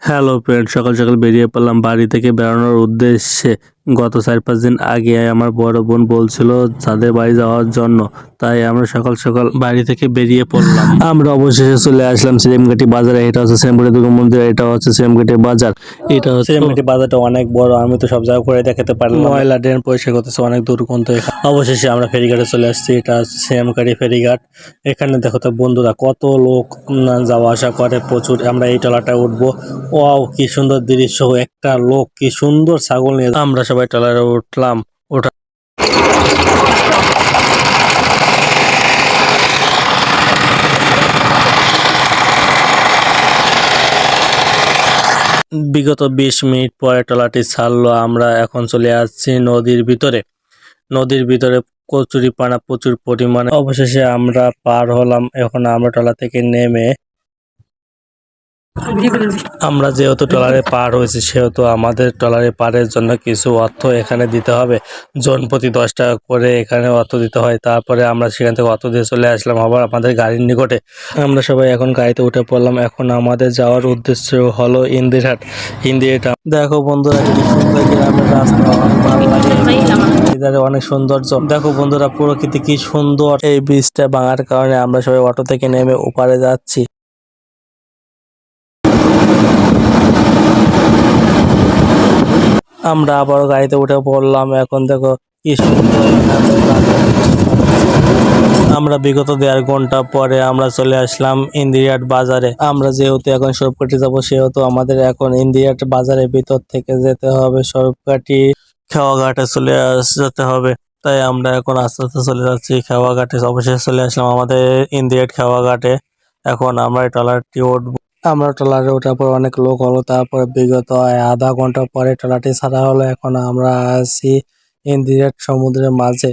Hello friend, সকাল সকাল বেরিয়ে পড়লাম বাড়ি থেকে বেড়ানোর উদ্দেশ্যে। গত 4-5 দিন আগে আমার বড় বোন বলছিল তাদের বাড়ি যাওয়ার জন্য, তাই আমরা সকাল সকাল বাড়ি থেকে বেরিয়ে পড়লাম। আমরা অবশেষে চলে আসলাম সেমঘাটি বাজারে। এটা হচ্ছে সেমঘাটি দুর্গা মন্দির, এটা হচ্ছে সেমঘাটি বাজার। এটা হচ্ছে সেমঘাটি বাজারটা অনেক বড়, আমি তো সব জায়গা করে দেখাতে পারলাম। ময়লা ড্রেন পরিষ্কার করতেছে অনেক দুর্গন্ধ। অবশেষে আমরা ফেরিঘাটে চলে আসছি, এটা হচ্ছে সেমঘাটি ফেরিঘাট। এখানে দেখো তো বন্ধুরা, কত লোক যাওয়া আসা করে প্রচুর। আমরা এই ট্রলারটায় উঠবো। ওয়াও, কি সুন্দর দৃশ্য! একটা লোক কি সুন্দর ছাগল নিয়ে, আমরা সবাই ট্রলারে উঠলাম। ওঠা বিগত 20 মিনিট পরে ট্রলারটি ছাড়লো। আমরা এখন চলে আসছি নদীর ভিতরে। নদীর ভিতরে কচুরিপানা প্রচুর পরিমাণে। অবশেষে আমরা পার হলাম। এখন আমরা ট্রলার থেকে নেমে, আমরা যেহেতু ট্রলারে পার হয়েছি সেহেতু আমাদের ট্রলারে পারের জন্য কিছু অর্থ এখানে দিতে হবে। জন প্রতি 10 টাকা করে এখানে অর্থ দিতে হয়। তারপরে আমরা সেখান থেকে অর্থ দিয়ে চলে আসলাম আবার আমাদের গাড়ির নিকটে। আমরা সবাই এখন গাড়িতে উঠে পড়লাম। এখন আমাদের যাওয়ার উদ্দেশ্য হলো ইন্দিরহাট। দেখো বন্ধুরা, কি সুন্দর গ্রামের রাস্তা, অনেক ভালো লাগে। এধারে অনেক সৌন্দর্য। দেখো বন্ধুরা, প্রকৃতি কি সুন্দর। এই ব্রিজটা ভাঙার কারণে আমরা সবাই অটো থেকে নেমে ওপারে যাচ্ছি। আমরা আবারও গাড়িতে উঠে পড়লাম। এখন দেখো কি সুন্দর। আমরা বিগত 1.5 ঘন্টা পরে আমরা চলে আসলাম ইন্দিরহাট বাজারে। আমরা যেহেতু এখন সরবকাঠি যাবো সেহেতু আমাদের এখন ইন্দিরহাট বাজারের ভিতর থেকে যেতে হবে সরবকাঠি খেওয়াঘাটে যেতে হবে। তাই আমরা এখন আস্তে আস্তে চলে যাচ্ছি খেওয়াঘাটে। অবশেষে চলে আসলাম আমাদের ইন্দিরহাট খেওয়াঘাটে। এখন আমরা ট্রলারটি উঠবো। আমরা ট্রলারে ওঠার পর অনেক লোক হলো। তারপরে বিগত আধা ঘন্টা পরে ট্রলারটি ছাড়া হলো। এখন আমরা আছি ইন্দিরহাট সমুদ্রের মাঝে।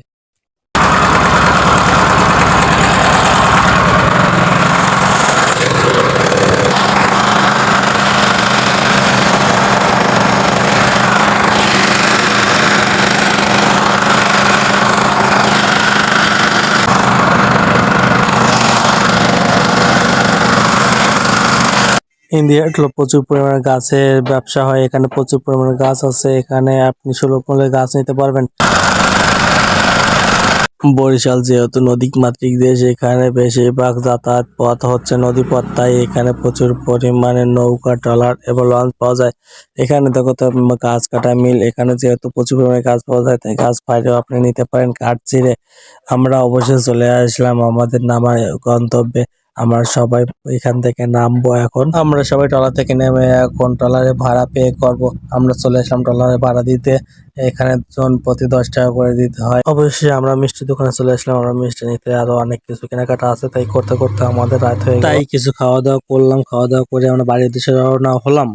ইন্ডিয়ার প্রচুর পরিমাণে গাছের ব্যবসা হয়। এখানে প্রচুর পরিমাণে গাছ আছে। এখানে আপনি সুলভ মূল্যে গাছ নিতে পারবেন। বরিশাল যেহেতু নদী মাতৃক দেশ, এখানে বেশিরভাগ যাতায়াত পথ হচ্ছে নদী পথ। তাই এখানে প্রচুর পরিমাণে নৌকা, ট্রলার এবং লঞ্চ পাওয়া যায়। এখানে দেখো তো গাছ কাটা মিল। এখানে যেহেতু প্রচুর পরিমাণে গাছ পাওয়া যায় তাই গাছ ফাইলেও আপনি নিতে পারেন কাঠ ছিঁড়ে। আমরা অবশ্যই চলে আসলাম আমাদের নামার গন্তব্যে। আমরা সবাই এখান থেকে নামবো। এখন আমরা সবাই ট্রলার থেকে নেমে এখন ট্রলারে ভাড়া পে করব। আমরা চলে আসলাম ট্রলারে ভাড়া দিতে। এখানে জন প্রতি 10 টাকা করে দিতে হয়। অবশ্যই আমরা মিষ্টি দোকানে চলে আসলাম। আমরা মিষ্টি নিতে, আরো অনেক কিছু কেনাকাটা আছে, তাই করতে করতে আমাদের রাত হয়ে গেল। তাই কিছু খাওয়া দাওয়া করলাম। খাওয়া দাওয়া করে আমরা বাড়ির উদ্দেশ্যে রওনা হলাম।